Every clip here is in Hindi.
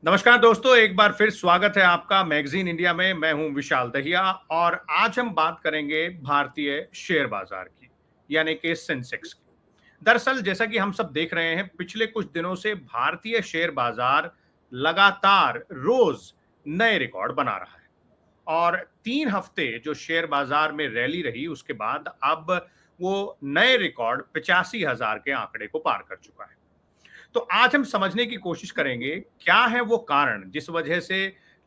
नमस्कार दोस्तों, एक बार फिर स्वागत है आपका मैगजीन इंडिया में। मैं हूं विशाल दहिया और आज हम बात करेंगे भारतीय शेयर बाजार की, यानी कि सेंसेक्स की। दरअसल जैसा कि हम सब देख रहे हैं, पिछले कुछ दिनों से भारतीय शेयर बाजार लगातार रोज नए रिकॉर्ड बना रहा है और 3 हफ्ते जो शेयर बाजार में रैली रही, उसके बाद अब वो नए रिकॉर्ड 85,000 के आंकड़े को पार कर चुका है। तो आज हम समझने की कोशिश करेंगे क्या है वो कारण जिस वजह से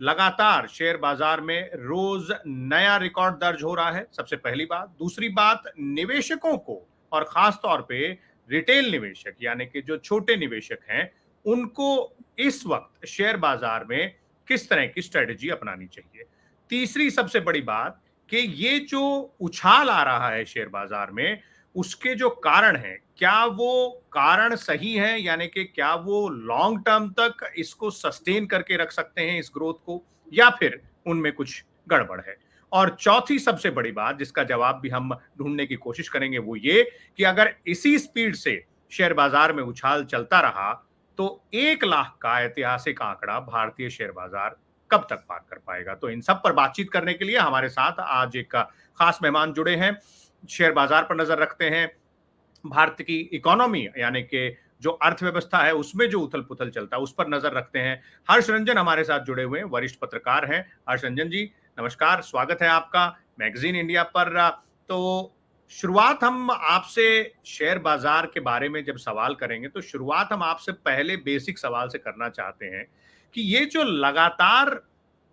लगातार शेयर बाजार में रोज नया रिकॉर्ड दर्ज हो रहा है। सबसे पहली बात। दूसरी बात, निवेशकों को और खास तौर पे रिटेल निवेशक यानी कि जो छोटे निवेशक हैं, उनको इस वक्त शेयर बाजार में किस तरह की स्ट्रेटजी अपनानी चाहिए। तीसरी सबसे बड़ी बात कि ये जो उछाल आ रहा है शेयर बाजार में, उसके जो कारण हैं, क्या वो कारण सही हैं? यानी कि क्या वो लॉन्ग टर्म तक इसको सस्टेन करके रख सकते हैं इस ग्रोथ को, या फिर उनमें कुछ गड़बड़ है? और चौथी सबसे बड़ी बात जिसका जवाब भी हम ढूँढने की कोशिश करेंगे वो ये कि अगर इसी स्पीड से शेयर बाजार में उछाल चलता रहा, तो 1 लाख का ऐतिहासिक आंकड़ा भारतीय शेयर बाजार कब तक पार कर पाएगा? तो इन सब पर बातचीत करने के लिए हमारे साथ आज एक खास मेहमान जुड़े हैं। शेयर बाजार पर नजर रखते हैं, भारत की इकोनॉमी यानी कि जो अर्थव्यवस्था है उसमें जो उथल-पुथल चलता है उस पर नजर रखते हैं। हर्ष रंजन हमारे साथ जुड़े हुए हैं, वरिष्ठ पत्रकार हैं। हर्ष रंजन जी, नमस्कार, स्वागत है आपका मैगजीन इंडिया पर। तो शुरुआत हम आपसे शेयर बाजार के बारे में जब सवाल करेंगे, तो शुरुआत हम आपसे पहले बेसिक सवाल से करना चाहते हैं कि ये जो लगातार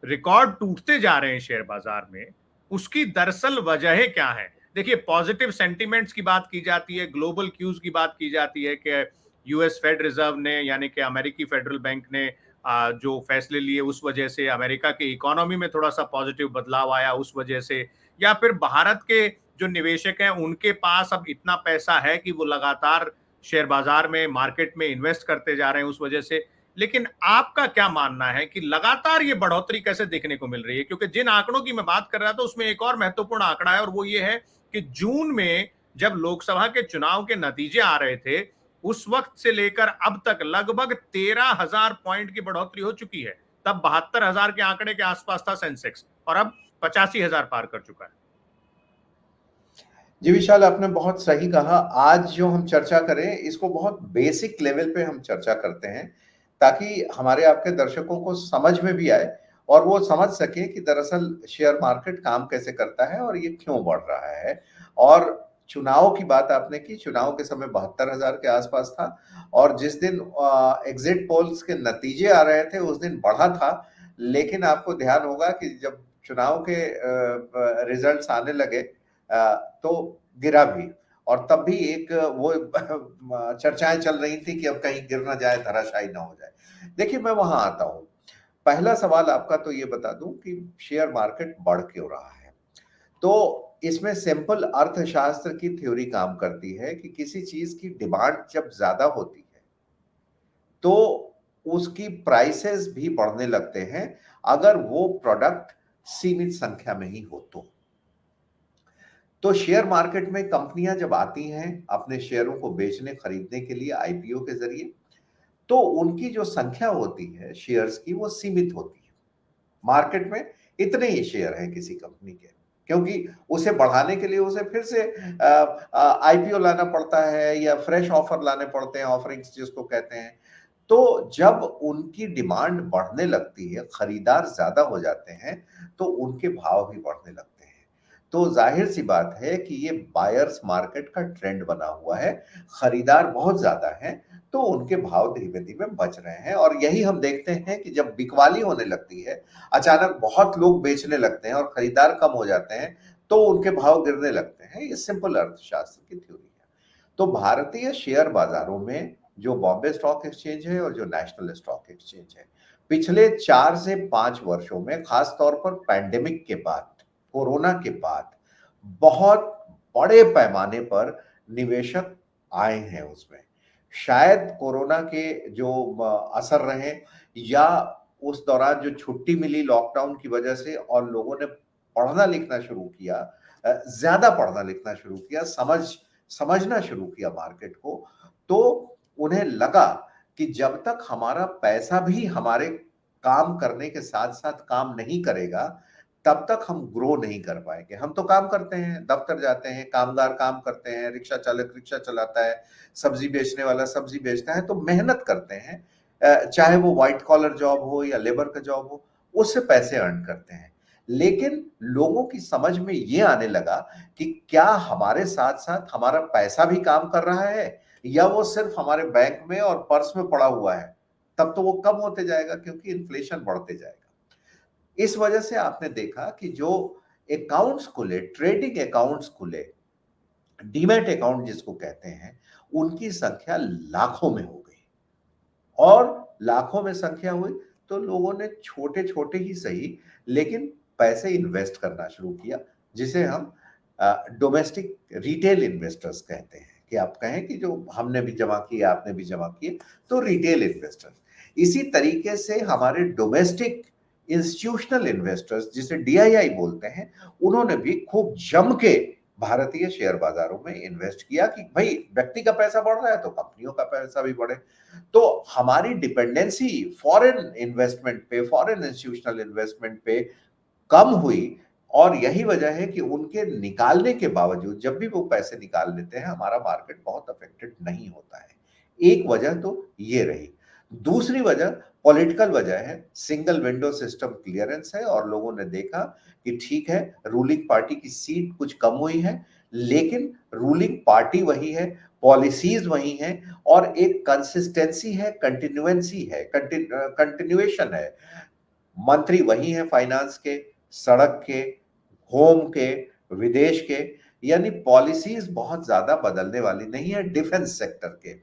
रिकॉर्ड टूटते जा रहे हैं शेयर बाजार में, उसकी दरअसल वजहें क्या हैं? देखिए, पॉजिटिव सेंटिमेंट्स की बात की जाती है, ग्लोबल क्यूज की बात की जाती है कि यूएस फेड रिजर्व ने यानी कि अमेरिकी फेडरल बैंक ने जो फैसले लिए उस वजह से अमेरिका की इकोनॉमी में थोड़ा सा पॉजिटिव बदलाव आया उस वजह से, या फिर भारत के जो निवेशक हैं उनके पास अब इतना पैसा है कि वो लगातार शेयर बाजार में मार्केट में इन्वेस्ट करते जा रहे हैं उस वजह से। लेकिन आपका क्या मानना है कि लगातार ये बढ़ोतरी कैसे देखने को मिल रही है? क्योंकि जिन आंकड़ों की मैं बात कर रहा था उसमें एक और महत्वपूर्ण आंकड़ा है और वो ये है कि जून में जब लोकसभा के चुनाव के नतीजे आ रहे थे, उस वक्त से लेकर अब तक लगभग 13,000 पॉइंट की बढ़ोतरी हो चुकी है। तब 72,000 के आंकड़े के आसपास था सेंसेक्स और अब 85,000 पार कर चुका है। जी विशाल, आपने बहुत सही कहा। आज जो हम चर्चा करें इसको बहुत बेसिक लेवल पे हम चर्चा करते हैं, ताकि हमारे आपके दर्शकों को समझ में भी आए और वो समझ सके कि दरअसल शेयर मार्केट काम कैसे करता है और ये क्यों बढ़ रहा है। और चुनाव की बात आपने की, चुनाव के समय 72,000 के आसपास था और जिस दिन एग्जिट पोल्स के नतीजे आ रहे थे उस दिन बढ़ा था। लेकिन आपको ध्यान होगा कि जब चुनाव के रिजल्ट्स आने लगे तो गिरा भी। और तब भी एक वो चर्चाएं चल रही थी कि अब कहीं गिर ना जाए, धराशायी ना हो जाए। देखिए, मैं वहां आता हूं। पहला सवाल आपका तो ये बता दूं कि शेयर मार्केट बढ़ क्यों रहा है। तो इसमें सिंपल अर्थशास्त्र की थ्योरी काम करती है कि किसी चीज की डिमांड जब ज्यादा होती है तो उसकी प्राइसेस भी बढ़ने लगते हैं, अगर वो प्रोडक्ट सीमित संख्या में ही हो तो शेयर मार्केट में कंपनियां जब आती हैं अपने शेयरों को बेचने खरीदने के लिए आईपीओ के जरिए, तो उनकी जो संख्या होती है शेयर्स की वो सीमित होती है। मार्केट में इतने ही शेयर हैं किसी कंपनी के, क्योंकि उसे बढ़ाने के लिए उसे फिर से आईपीओ लाना पड़ता है या फ्रेश ऑफर लाने पड़ते हैं, ऑफरिंग्स जिसको कहते हैं। तो जब उनकी डिमांड बढ़ने लगती है, खरीदार ज्यादा हो जाते हैं, तो उनके भाव भी बढ़ने लगते हैं। तो जाहिर सी बात है कि ये बायर्स मार्केट का ट्रेंड बना हुआ है। खरीदार बहुत ज्यादा हैं, तो उनके भाव धीमे धीमे बच रहे हैं और यही हम देखते हैं कि जब बिकवाली होने लगती है, अचानक बहुत लोग बेचने लगते हैं और खरीदार कम हो जाते हैं, तो उनके भाव गिरने लगते हैं। ये सिंपल अर्थशास्त्र की थ्योरी है। तो भारतीय शेयर बाजारों में जो बॉम्बे स्टॉक एक्सचेंज है और जो नेशनल स्टॉक एक्सचेंज है, पिछले 4 से 5 वर्षों में, खास तौर पर पैंडेमिक के बाद, कोरोना के बाद, बहुत बड़े पैमाने पर निवेशक आए हैं उसमें। शायद कोरोना के जो असर रहे, या उस दौरान जो छुट्टी मिली लॉकडाउन की वजह से और लोगों ने पढ़ना लिखना शुरू किया, ज्यादा पढ़ना लिखना शुरू किया, समझना शुरू किया मार्केट को, तो उन्हें लगा कि जब तक हमारा पैसा भी हमारे काम करने के साथ साथ काम नहीं करेगा, तब तक हम ग्रो नहीं कर पाएंगे। हम तो काम करते हैं, दफ्तर जाते हैं, कामगार काम करते हैं, रिक्शा चालक रिक्शा चलाता है, सब्जी बेचने वाला सब्जी बेचता है, तो मेहनत करते हैं, चाहे वो व्हाइट कॉलर जॉब हो या लेबर का जॉब हो, उससे पैसे अर्न करते हैं। लेकिन लोगों की समझ में ये आने लगा कि क्या हमारे साथ साथ हमारा पैसा भी काम कर रहा है, या वो सिर्फ हमारे बैंक में और पर्स में पड़ा हुआ है। तब तो वो कम होते जाएगा, क्योंकि इन्फ्लेशन बढ़ते जाएगा। इस वजह से आपने देखा कि जो अकाउंट्स खुले, ट्रेडिंग अकाउंट्स खुले, डीमैट अकाउंट जिसको कहते हैं, उनकी संख्या लाखों में हो गई। और लाखों में संख्या हुई तो लोगों ने छोटे छोटे ही सही, लेकिन पैसे इन्वेस्ट करना शुरू किया, जिसे हम डोमेस्टिक रिटेल इन्वेस्टर्स कहते हैं। कि आप कहें कि जो हमने भी जमा किए, आपने भी जमा किए, तो रिटेल इन्वेस्टर्स। इसी तरीके से हमारे डोमेस्टिक इंस्टीट्यूशनल इन्वेस्टर्स, जिसे डीआईआई बोलते हैं, उन्होंने भी खूब जम के भारतीय शेयर बाजारों में इन्वेस्ट किया कि भाई व्यक्ति का पैसा बढ़ रहा है तो कंपनियों का पैसा भी बढ़े। तो हमारी डिपेंडेंसी फॉरेन इन्वेस्टमेंट पे, फॉरेन इंस्टीट्यूशनल इन्वेस्टमेंट पे कम हुई। और यही वजह है कि उनके निकालने के बावजूद, जब भी वो पैसे निकाल लेते हैं, हमारा मार्केट बहुत अफेक्टेड नहीं होता है। एक वजह तो ये रही। दूसरी वजह पॉलिटिकल वजह है, सिंगल विंडो सिस्टम क्लियरेंस है, और लोगों ने देखा कि ठीक है, रूलिंग पार्टी की सीट कुछ कम हुई है, लेकिन रूलिंग पार्टी वही है, पॉलिसीज वही हैं, और एक कंसिस्टेंसी है, कंटिन्यूएंसी है, कंटिन्यूएशन है। मंत्री वही हैं, फाइनेंस के, सड़क के, होम के, विदेश के, यानी पॉलिसीज बहुत ज्यादा बदलने वाली नहीं है डिफेंस सेक्टर के।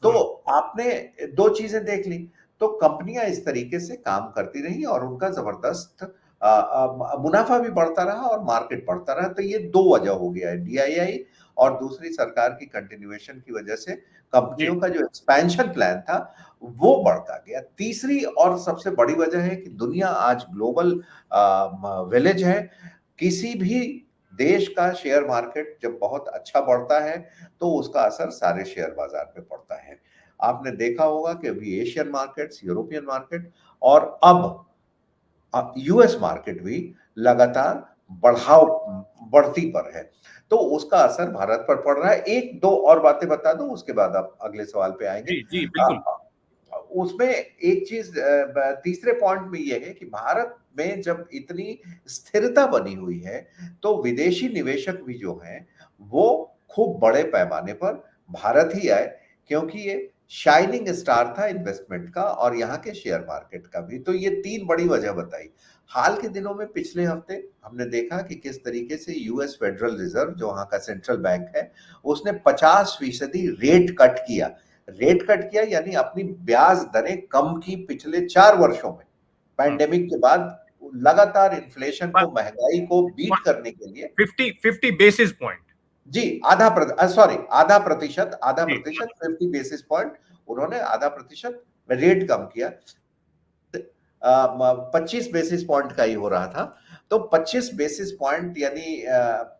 तो आपने दो चीजें देख ली। तो कंपनियां इस तरीके से काम करती रही और उनका जबरदस्त मुनाफा भी बढ़ता रहा और मार्केट बढ़ता रहा। तो ये दो वजह हो गया है, डीआईआई और दूसरी सरकार की कंटिन्यूएशन की वजह से जी। कंपनियों का जो एक्सपेंशन प्लान था वो बढ़ता गया। तीसरी और सबसे बड़ी वजह है कि दुनिया आज ग्लोबल विलेज है। किसी भी देश का शेयर मार्केट जब बहुत अच्छा बढ़ता है तो उसका असर सारे शेयर बाजार पे पड़ता है। आपने देखा होगा कि अभी एशियन मार्केट्स, यूरोपियन मार्केट और अब यूएस मार्केट भी लगातार बढ़ाव बढ़ती पर है। तो उसका असर भारत पर पड़ रहा है। एक दो और बातें बता दूं, उसके बाद आप अगले सवाल पे आएंगे। जी, जी, बिल्कुल। उसमें एक चीज तीसरे पॉइंट में यह है कि भारत में जब इतनी स्थिरता बनी हुई है, तो विदेशी निवेशक भी जो हैं वो खूब बड़े पैमाने पर भारत ही आए, क्योंकि ये शाइनिंग स्टार था इन्वेस्टमेंट का और यहाँ के शेयर मार्केट का भी। तो ये तीन बड़ी वजह बताई। हाल के दिनों में पिछले हफ्ते हमने देखा कि किस तरीके से यूएस फेडरल रिजर्व, जो वहां का सेंट्रल बैंक है, उसने 50% रेट कट किया, यानी अपनी ब्याज दरें कम की पिछले 4 वर्षों में, पैंडेमिक के बाद लगातार इन्फ्लेशन को, महंगाई को बीट करने के लिए। 50 बेसिस पॉइंट। जी, आधा प्रतिशत 50 बेसिस पॉइंट उन्होंने आधा प्रतिशत रेट कम किया। 25 बेसिस पॉइंट का ही हो रहा था। तो 25 बेसिस पॉइंट यानी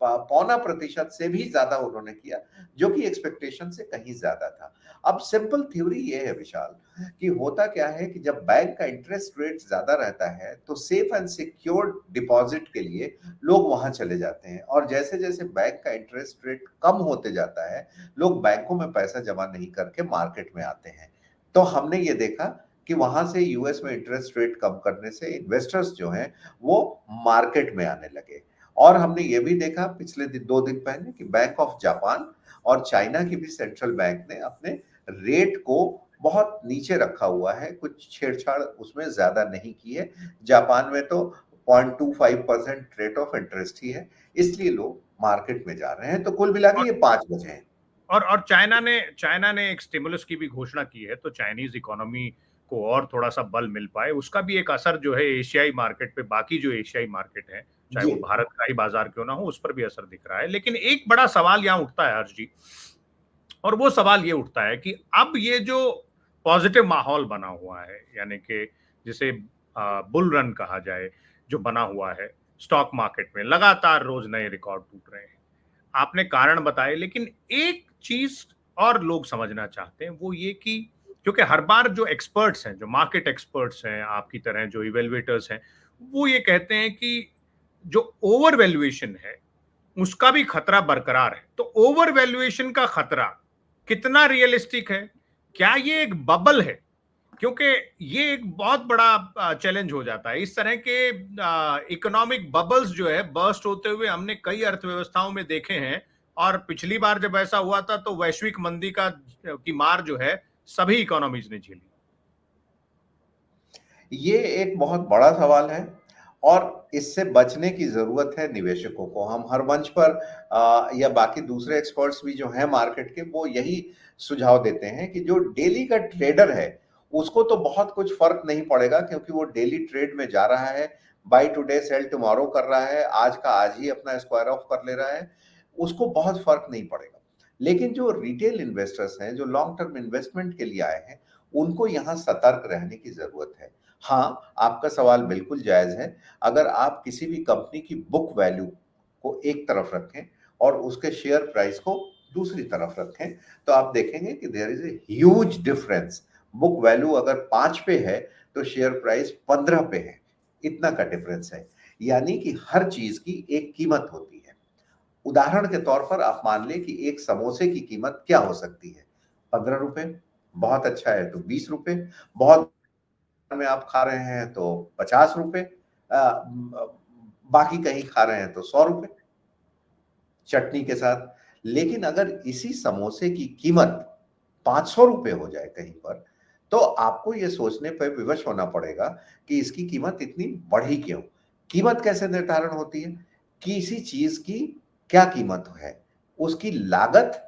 0.25% से भी ज्यादा उन्होंने किया, जो कि एक्सपेक्टेशन से कहीं ज्यादा था। अब सिंपल थ्योरी ये है विशाल, कि होता क्या है कि जब बैंक का इंटरेस्ट रेट ज्यादा रहता है तो सेफ एंड सिक्योर डिपॉजिट के लिए लोग वहां चले जाते हैं, और जैसे जैसे बैंक का इंटरेस्ट रेट कम होते जाता है, लोग बैंकों में पैसा जमा नहीं करके मार्केट में आते हैं। तो हमने ये देखा कि वहां से यूएस में इंटरेस्ट रेट कम करने से इन्वेस्टर्स जो हैं वो मार्केट में आने लगे। और हमने ये भी देखा पिछले 2 दिन पहले कि बैंक ऑफ जापान और चाइना की भी सेंट्रल बैंक ने अपने रेट को बहुत नीचे रखा हुआ है, कुछ छेड़छाड़ उसमें ज्यादा नहीं की है। जापान में तो 0.25% रेट ऑफ इंटरेस्ट ही है, इसलिए लोग मार्केट में जा रहे हैं। तो कुल मिला के ये 5 वजह हैं। और चाइना ने एक स्टिमुलस की भी घोषणा की है, तो चाइनीज इकोनॉमी को और थोड़ा सा बल मिल पाए, उसका भी एक असर जो है एशियाई मार्केट पे, बाकी जो एशियाई मार्केट है, चाहे जी। वो भारत का ही बाजार क्यों ना हो, उस पर भी असर दिख रहा है। लेकिन एक बड़ा सवाल यहाँ उठता है हर्ष जी, और वो सवाल ये उठता है कि अब ये जो पॉजिटिव माहौल बना हुआ है, यानी कि जिसे बुल रन कहा जाए, जो बना हुआ है स्टॉक मार्केट में, लगातार रोज नए रिकॉर्ड टूट रहे हैं, आपने कारण बताए, लेकिन एक चीज और लोग समझना चाहते हैं, वो ये कि क्योंकि हर बार जो एक्सपर्ट्स हैं, जो मार्केट एक्सपर्ट्स हैं, आपकी तरह जो इवेल्युएटर्स हैं, वो ये कहते हैं कि जो ओवर वैल्यूएशन है उसका भी खतरा बरकरार है। तो ओवर वैल्यूएशन का खतरा कितना रियलिस्टिक है? क्या ये एक बबल है? क्योंकि ये एक बहुत बड़ा चैलेंज हो जाता है। इस तरह के इकोनॉमिक बबल्स जो है बर्स्ट होते हुए हमने कई अर्थव्यवस्थाओं में देखे हैं, और पिछली बार जब ऐसा हुआ था तो वैश्विक मंदी का की मार जो है सभी इकोनॉमीज ने झेली। ये एक बहुत बड़ा सवाल है और इससे बचने की ज़रूरत है निवेशकों को। हम हर मंच पर या बाकी दूसरे एक्सपर्ट्स भी जो हैं मार्केट के, वो यही सुझाव देते हैं कि जो डेली का ट्रेडर है, उसको तो बहुत कुछ फ़र्क नहीं पड़ेगा क्योंकि वो डेली ट्रेड में जा रहा है, बाय टुडे सेल टुमारो कर रहा है, आज का आज ही अपना स्क्वायर ऑफ कर ले रहा है, उसको बहुत फ़र्क नहीं पड़ेगा। लेकिन जो रिटेल इन्वेस्टर्स हैं, जो लॉन्ग टर्म इन्वेस्टमेंट के लिए आए हैं, उनको यहाँ सतर्क रहने की ज़रूरत है। हाँ, आपका सवाल बिल्कुल जायज़ है। अगर आप किसी भी कंपनी की बुक वैल्यू को एक तरफ रखें और उसके शेयर प्राइस को दूसरी तरफ रखें, तो आप देखेंगे कि there is a huge difference. Book value अगर 5 पे है, तो शेयर प्राइस 15 पे है। इतना का डिफरेंस है। यानी कि हर चीज़ की एक कीमत होती है। उदाहरण के तौर पर आप मान लें कि एक समोसे की कीमत क्या हो सकती है? ₹15, बहुत अच्छा है तो ₹20, बहुत में आप खा रहे हैं तो ₹50, बाकी कहीं खा रहे हैं तो ₹100 चटनी के साथ। लेकिन अगर इसी समोसे की कीमत ₹500 हो जाए कहीं पर, तो आपको ये सोचने पे विवश होना पड़ेगा कि इसकी कीमत इतनी बढ़ी क्यों? कीमत कैसे निर्धारण होती है? किसी चीज़ की क्या कीमत है? उसकी लागत,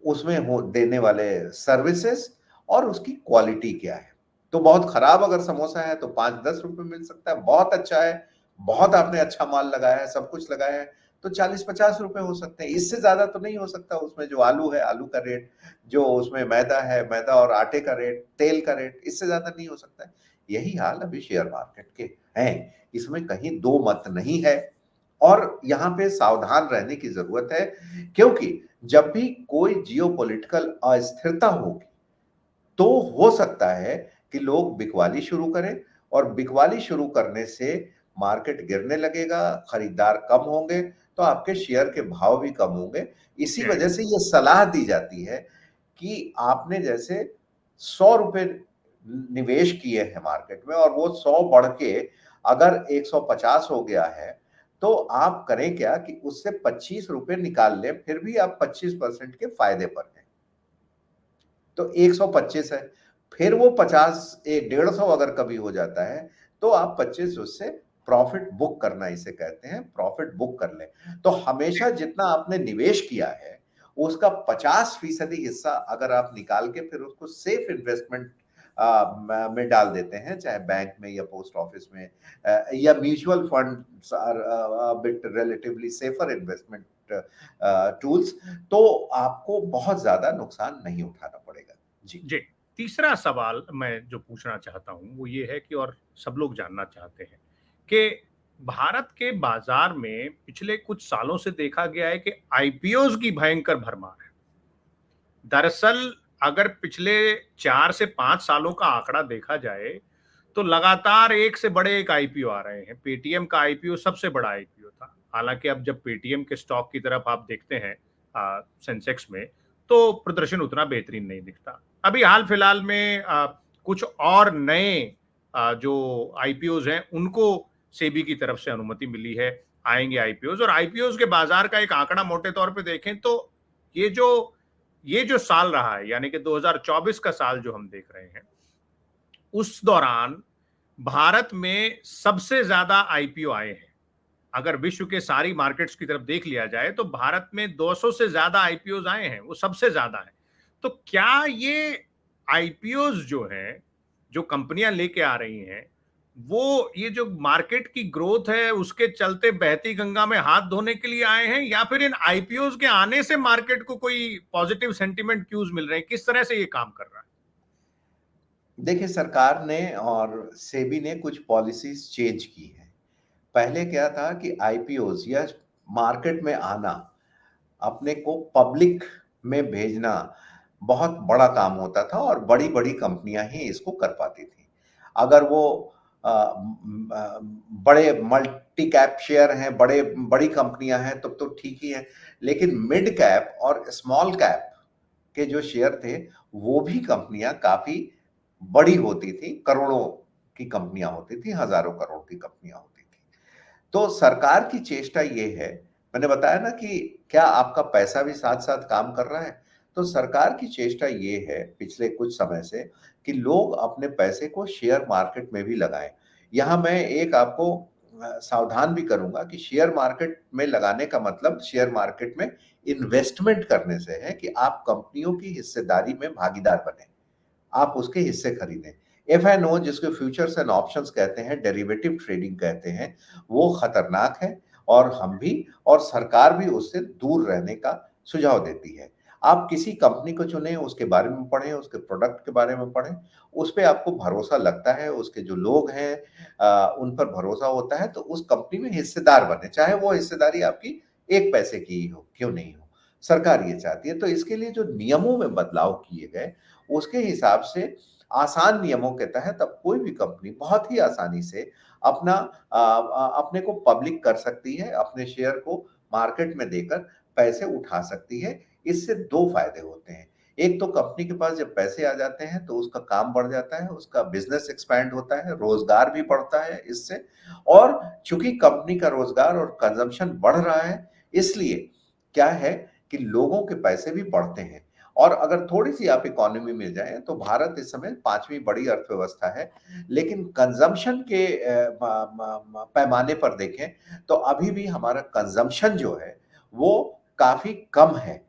उसमें हो देने वाले सर्विसेज और उसकी क्वालिटी क्या है। तो बहुत खराब अगर समोसा है तो 5-10 रुपए मिल सकता है, बहुत अच्छा है, बहुत आपने अच्छा माल लगाया है, सब कुछ लगाया है, तो 40-50 रुपए हो सकते हैं। इससे ज़्यादा तो नहीं हो सकता। उसमें जो आलू है, आलू का रेट, जो उसमें मैदा है, मैदा और आटे का रेट, तेल का रेट, इससे ज़्यादा नहीं हो सकता है। यही हाल अभी शेयर मार्केट के हैं। इसमें कहीं दो मत नहीं है और यहाँ पे सावधान रहने की ज़रूरत है क्योंकि जब भी कोई जियोपॉलिटिकल अस्थिरता होगी, तो हो सकता है कि लोग बिकवाली शुरू करें और बिकवाली शुरू करने से मार्केट गिरने लगेगा, खरीदार कम होंगे, तो आपके शेयर के भाव भी कम होंगे। इसी जी। वजह से ये सलाह दी जाती है कि आपने जैसे ₹100 निवेश किए हैं मार्केट में और वो 100 बढ़ के अगर 150 हो गया है, तो आप करें क्या कि उससे ₹25 निकाल लें, फिर भी आप 25% के फ़ायदे पर हैं। तो 125 है, फिर वो 50 150 अगर कभी हो जाता है, तो आप 25 उससे प्रॉफ़िट बुक करना इसे कहते हैं, प्रॉफ़िट बुक कर लें। तो हमेशा जितना आपने निवेश किया है, उसका 50% हिस्सा अगर आप निकाल के फिर उसको सेफ इन्वेस्टमेंट में डाल देते हैं, चाहे बैंक में या पोस्ट ऑफिस में, या mutual funds are bit relatively safer investment tools, तो आपको बहुत ज़्यादा नुकसान नहीं उठाना पड़ेगा। जी। जी। तीसरा सवाल मैं जो पूछना चाहता हूँ वो ये है कि, और सब लोग जानना चाहते हैं कि भारत के बाजार में पिछले कुछ सालों से देखा गया है कि आईपीओज की भयंकर भरमार है। दरअसल अगर पिछले 4 से 5 सालों का आंकड़ा देखा जाए तो लगातार एक से बड़े एक आईपीओ आ रहे हैं। पेटीएम का आईपीओ सबसे बड़ा आईपीओ था। हालांकि अब जब पेटीएम के स्टॉक की तरफ आप देखते हैं सेंसेक्स में, तो प्रदर्शन उतना बेहतरीन नहीं दिखता। अभी हाल फिलहाल में कुछ और नए जो आईपीओज हैं उनको सेबी की तरफ से अनुमति मिली है, आएंगे आईपीओज। और आईपीओज के बाजार का एक आंकड़ा मोटे तौर पे देखें तो ये जो ये जो साल रहा है, यानी कि 2024 का साल जो हम देख रहे हैं, उस दौरान भारत में सबसे ज्यादा आईपीओ आए हैं। अगर विश्व के सारी मार्केट्स की तरफ देख लिया जाए तो भारत में 200 से ज्यादा आईपीओ आए हैं, वो सबसे ज्यादा है। तो क्या ये आईपीओ जो हैं, जो कंपनियां लेके आ रही हैं, वो ये जो मार्केट की ग्रोथ है उसके चलते बहती गंगा में हाथ धोने के लिए आए हैं, या फिर इन आईपीओ के आने से मार्केट को कोई पॉजिटिव सेंटिमेंट क्यूज मिल रहे हैं? किस तरह से ये काम कर रहा है? देखिए, सरकार ने और सेबी ने कुछ पॉलिसीज़ चेंज की हैं। पहले क्या था कि आईपीओज़ या मार्केट में आना, अपने को पब्लिक में भेजना बहुत बड़ा काम होता था और बड़ी-बड़ी कंपनियां ही इसको कर पाती थी। अगर वो बड़े मल्टी कैप शेयर हैं, बड़ी कंपनियां हैं तब तो ठीक ही है, लेकिन मिड कैप और स्मॉल कैप के जो शेयर थे, वो भी कंपनियां काफी बड़ी होती थी, करोड़ों की कंपनियां होती थी, हजारों करोड़ की कंपनियां होती थी। तो सरकार की चेष्टा ये है, मैंने बताया ना कि क्या आपका पैसा भी साथ-साथ काम कर रहा है? तो सरकार की चेष्टा ये है पिछले कुछ समय से कि लोग अपने पैसे को शेयर मार्केट में भी लगाएँ। यहाँ मैं एक आपको सावधान भी करूँगा कि शेयर मार्केट में लगाने का मतलब शेयर मार्केट में इन्वेस्टमेंट करने से है कि आप कंपनियों की हिस्सेदारी में भागीदार बनें। आप उसके हिस्से खरीदें। एफएनओ जिसको फ्यूचर्स एंड ऑप्शंस कहते हैं, डेरिवेटिव ट्रेडिंग कहते हैं, वो खतरनाक है और हम भी और सरकार भी उससे दूर रहने का सुझाव देती है। आप किसी कंपनी को चुनें, उसके बारे में पढ़ें, उसके प्रोडक्ट के बारे में पढ़ें, उस पे आपको भरोसा लगता है, उसके जो लोग हैं उन पर भरोसा होता है, तो उस कंपनी में हिस्सेदार बनें, चाहे वो हिस्सेदारी आपकी 1 पैसे की ही हो, क्यों नहीं हो? सरकार ये चाहती है। तो इसके लिए जो नियमों में बदलाव किए गए, उसके हिसाब से आसान नियमों के तहत अब कोई भी कंपनी बहुत ही आसानी से अपना अपने को पब्लिक कर सकती है, अपने शेयर को मार्केट में देकर पैसे उठा सकती है। इससे 2 फायदे होते हैं। एक तो कंपनी के पास जब पैसे आ जाते हैं तो उसका काम बढ़ जाता है, उसका बिज़नेस एक्सपैंड होता है, रोज़गार भी बढ़ता है इससे और चूँकि कंपनी का रोज़गार और कंज़म्पशन बढ़ रहा है, इसलिए क्या है कि लोगों के पैसे भी बढ़ते हैं। और अगर थोड़ी-सी आप इकोनॉमी में जाएँ, तो भारत इस समय 5वीं बड़ी अर्थव्यवस्था है, लेकिन कंज़म्पशन के म म म पैमाने पर देखें, तो अभी भी हमारा कंज़म्पशन जो है, वो काफ़ी कम है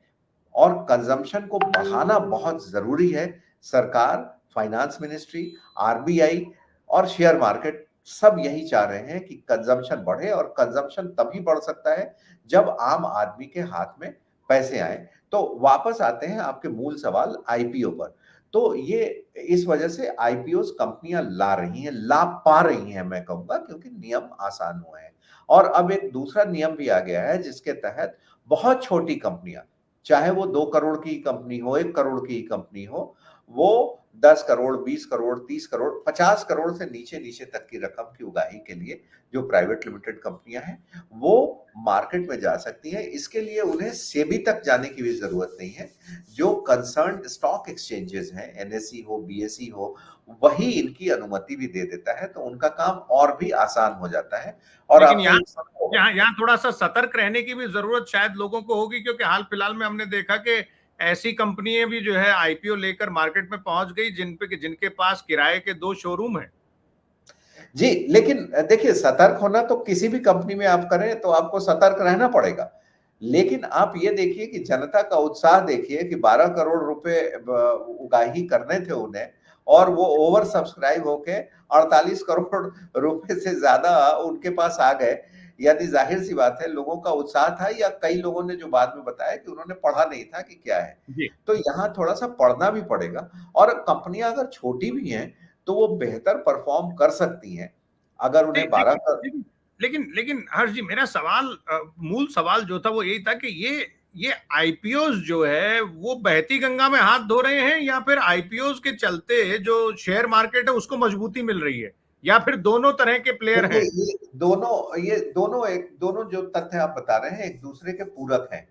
और कंज़म्पशन को बढ़ाना बहुत ज़रूरी है। सरकार, फाइनेंस मिनिस्ट्री, आरबीआई और शेयर मार्केट सब यही चाह रहे हैं कि कंज़म्पशन बढ़े और कंज़म्पशन तभी बढ़ सकता है, जब आम आदमी के हाथ में पैसे आएँ। तो वापस आते हैं आपके मूल सवाल आईपीओ पर। तो ये इस वजह से आईपीओज़ कंपनियाँ ला रही हैं, ला पा रही हैं मैं कहूँगा क्योंकि नियम आसान हुए हैं। और अब एक दूसरा नियम भी आ गया है जिसके तहत बहुत छोटी कंपनियाँ, चाहे वो 2 करोड़ की कंपनी हो, 1 करोड़ की कंपनी हो, वो 10 करोड़, 20 करोड़, 30 करोड़, 50 करोड़ से नीचे-नीचे तक की रकम की उगाही के लिए जो प्राइवेट लिमिटेड कंपनियाँ हैं, वो मार्केट में जा सकती हैं। इसके लिए उन्हें सेबी तक जाने की भी ज़रूरत नहीं है। जो कंसर्न्ड स्टॉक एक्सचेंजेस हैं, एनएसई हो, बीएसई हो, वही इनकी अनुमति भी दे देता है, तो उनका काम और भी आसान हो जाता है और लेकिन आपने यहाँ एक सुना होगा यहाँ यहाँ थोड़ा-सा सतर्क रहने की भी ज़रूरत शायद लोगों को होगी क्योंकि हाल-फिलहाल में हमने देखा कि ऐसी कंपनियाँ भी जो है आईपीओ लेकर मार्केट में पहुँच गई जिनके पास किराए के 2 शोरूम हैं। जी, लेकिन देखिए सतर्क होना तो किसी भी कंपनी में आप करें तो आपको सतर्क रहना पड़ेगा। लेकिन आप ये देखिए कि जनता का उत्साह देखिए कि 12 करोड़ रुपए उगाही करने थे उन्हें और वो ओवर सब्सक्राइब होके 48 करोड़ रुपए से ज़्यादा उनके पास आ गए। यानी ज़ाहिर-सी बात है लोगों का उत्साह था या कई लोगों ने जो बाद में बताया कि उन्होंने पढ़ा नहीं था कि क्या है। जी। तो यहाँ थोड़ा-सा पढ़ना भी पड़ेगा और कंपनियाँ अगर छोटी भी हैं तो वो बेहतर परफ़ॉर्म कर सकती हैं। अगर नहीं, उन्हें 12 क लेकिन हर्ष जी मेरा सवाल मूल सवाल जो था वो यही था कि ये आईपीओज जो है वो बहती गंगा में हाथ धो रहे हैं या फिर आईपीओज के चलते जो शेयर मार्केट है उसको मजबूती मिल रही है या फिर दोनों तरह के प्लेयर देखिए हैं। ये दोनों जो तथ्य आप बता रहे हैं एक-दूसरे के पूरक हैं।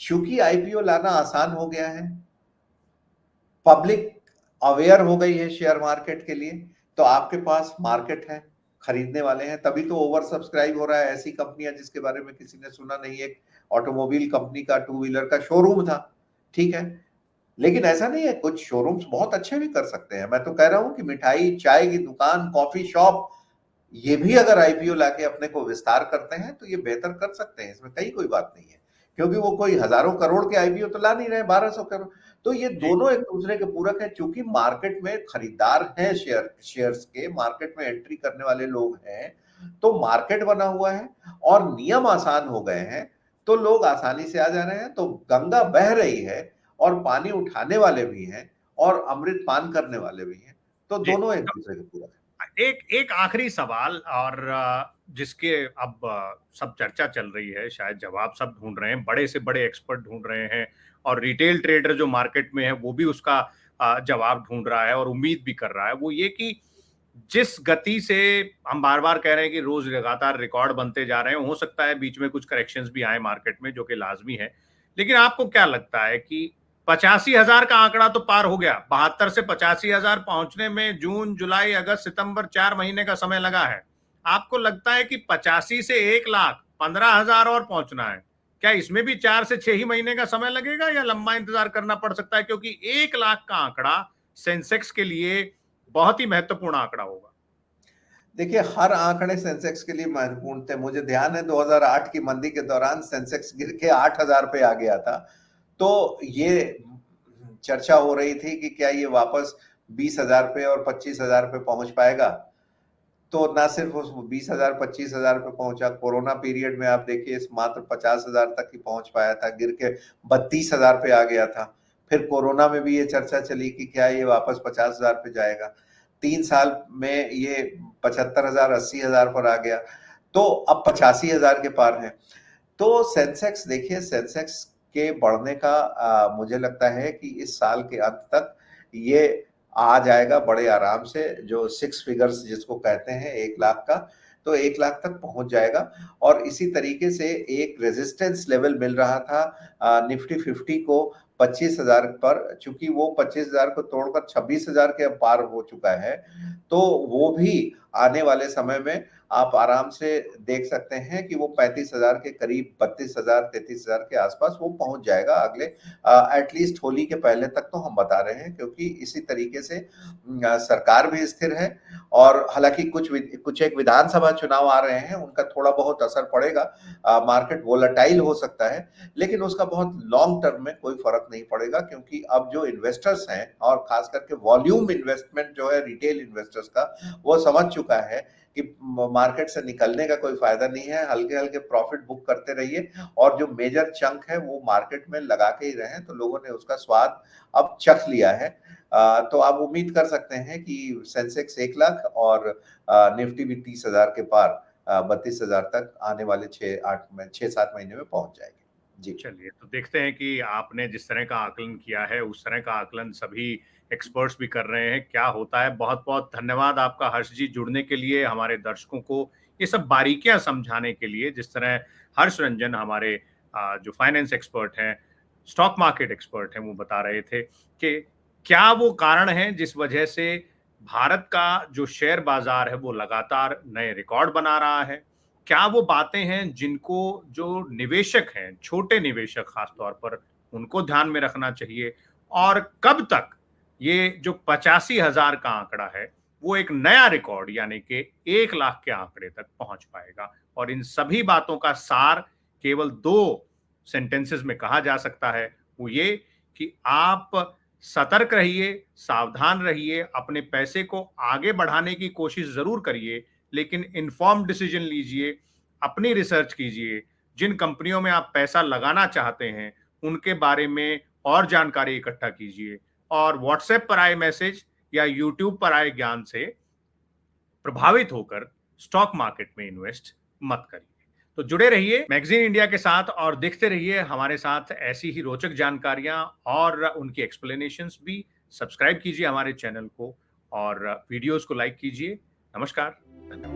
चूँकि आईपीओ लाना आसान हो गया है, पब्लिक अवेयर हो गई है शेयर मार्केट के लिए, तो आपके पास मार्केट है, खरीदने वाले हैं, तभी तो ओवर सब्सक्राइब हो रहा है। ऐसी कंपनियाँ जिसके बारे में किसी ने सुना नहीं, एक ऑटोमोबाइल कंपनी का टू व्हीलर का शोरूम था, ठीक है? लेकिन ऐसा नहीं है, कुछ शोरूम्स बहुत अच्छे भी कर सकते हैं। मैं तो कह रहा हूँ कि मिठाई, चाय की दुकान, कॉफ़ी शॉप, ये भी अगर आईपीओ लाके अपने को विस्तार करते हैं, तो ये बेहतर कर सकते हैं, इसमें कहीं कोई बात नहीं है। क्योंकि वो कोई हज़ारों करोड़ के आईपीओ तो ला नहीं रहे, 1200 करोड़। तो ये जी। दोनों एक-दूसरे के पूरक हैं, चूँकि मार्केट में खरीदार हैं शेयर्स के, मार्केट में एंट्री करने वाले लोग हैं, तो मार्केट बना हुआ है और नियम आसान हो गए हैं, तो लोग आसानी से आ जा रहे हैं, तो गंगा बह रही है और पानी उठाने वाले भी हैं और अमृत पान करने वाले भी हैं, तो जी। दोनों एक-दूसरे के पूरक हैं। एक एक आखिरी सवाल और जिसके अब सब चर्चा चल रही है, शायद जवाब सब ढूंढ रहे हैं, बड़े से बड़े एक्सपर्ट ढूंढ रहे हैं और रिटेल ट्रेडर जो मार्केट में है वो भी उसका जवाब ढूंढ रहा है और उम्मीद भी कर रहा है। वो ये कि जिस गति से हम बार बार कह रहे हैं कि रोज लगातार रिकॉर्ड बनते जा रहे हैं, हो सकता है बीच में कुछ करेक्शंस भी आए मार्केट में जो कि लाजमी है, लेकिन आपको क्या लगता है कि 85,000 का आंकड़ा तो पार हो गया, 72 से 85,000 पहुंचने में जून, जुलाई, अगस्त, सितंबर 4 महीने का समय लगा है। आपको लगता है कि 85 से 1 लाख 15,000 और पहुंचना है? क्या इसमें भी 4 से 6 ही महीने का समय लगेगा या लंबा इंतजार करना पड़ सकता है? क्योंकि 1 लाख का आंकड़ा सेंसेक्स के लिए बहुत ही महत्वपूर्ण आंकड़ा होगा। देखिए, हर आंकड़े सेंसेक्स के लिए महत्वपूर्ण थे। मुझे ध्यान है 2008 की मंदी के दौरान सेंसेक्स गिर के 8,000 पे आ गया था। तो ये चर्चा हो रही थी कि क्या ये वापस 20,000 पे और 25,000 पे पहुंच पाएगा। तो ना सिर्फ उस 20,000 25,000 पे पहुंचा, कोरोना पीरियड में आप देखिए इस मात्र 50,000 तक ही पहुंच पाया था, गिर के 32,000 पे आ गया था। फिर कोरोना में भी ये चर्चा चली कि क्या ये वापस 50,000 पे जाएगा। 3 साल में ये 75,000 80,000 पर आ गया, तो अब 85,000 के पार है। तो सेंसेक्स देखिए, सेंसेक्स के बढ़ने का मुझे लगता है कि इस साल के अंत तक ये आ जाएगा बड़े आराम से, जो 6 फिगर्स जिसको कहते हैं 1 लाख का, तो 1 लाख तक पहुंच जाएगा। और इसी तरीके से एक रेजिस्टेंस लेवल मिल रहा था निफ्टी 50 को 25,000 पर, चूंकि वो 25,000 को तोड़कर 26,000 के पार हो चुका है, तो वो भी आने वाले समय में आप आराम से देख सकते हैं कि वो 35,000 के करीब 32,000 33,000 के आसपास वो पहुंच जाएगा अगले एटलीस्ट होली के पहले तक, तो हम बता रहे हैं, क्योंकि इसी तरीके से सरकार भी स्थिर है। और हालांकि कुछ एक विधानसभा चुनाव आ रहे हैं, उनका थोड़ा बहुत असर पड़ेगा, मार्केट वोलेटाइल हो सकता है, लेकिन उसका बहुत लॉन्ग टर्म में कोई फर्क नहीं पड़ेगा, क्योंकि अब जो इन्वेस्टर्स हैं और खास करके वॉल्यूम इन्वेस्टमेंट जो है रिटेल इन्वेस्टर्स का, वो समझ चुका है कि मार्केट से निकलने का कोई फायदा नहीं है, हल्के हल्के प्रॉफिट बुक करते रहिए और जो मेजर चंक है वो मार्केट में लगा के ही रहे। तो लोगों ने उसका स्वाद अब चख लिया है। तो आप उम्मीद कर सकते हैं कि सेंसेक्स 1 लाख और निफ्टी भी 30,000 के पार 32,000 तक आने वाले 6-7 महीने में पहुंच जाएगी। जी। चलिए, तो देखते हैं कि आपने जिस तरह का आकलन किया है, उस तरह का आकलन सभी एक्सपर्ट्स भी कर रहे हैं, क्या होता है। बहुत-बहुत धन्यवाद आपका हर्ष जी, जुड़ने के लिए, हमारे दर्शकों को ये सब बारीकियाँ समझाने के लिए। जिस तरह हर्ष रंजन हमारे जो फाइनेंस एक्सपर्ट हैं, स्टॉक मार्केट एक्सपर्ट हैं, वो बता रहे थे कि क्या वो कारण हैं जिस वजह से भारत का जो शेयर बाज़ार है, वो लगातार नए रिकॉर्ड बना रहा है। क्या वो बातें हैं जिनको जो निवेशक हैं, छोटे निवेशक खास तौर पर, उनको ध्यान में रखना चाहिए और कब तक ये जो 85,000 का आंकड़ा है, वो एक नया रिकॉर्ड यानी कि 1 लाख के आंकड़े तक पहुंच पाएगा। और इन सभी बातों का सार केवल 2 सेंटेंसेस में कहा जा सकता है, वो ये कि आप सतर्क रहिए, सावधान रहिए, अपने पैसे को आगे बढ़ाने की कोशिश जरूर करिए, लेकिन इन्फॉर्म्ड डिसीजन लीजिए, अपनी रिसर्च कीजिए, जिन कंपनियों में आप पैसा लगाना चाहते हैं उनके बारे में और जानकारी इकट्ठा कीजिए और व्हाट्सएप पर आए मैसेज या यूट्यूब पर आए ज्ञान से प्रभावित होकर स्टॉक मार्केट में इन्वेस्ट मत करिए। तो जुड़े रहिए मैगजीन इंडिया के साथ और देखते रहिए हमारे साथ ऐसी ही रोचक जानकारियां और उनकी एक्सप्लेनेशंस भी। सब्सक्राइब कीजिए हमारे चैनल को और वीडियोस को लाइक कीजिए। नमस्कार, धन्यवाद।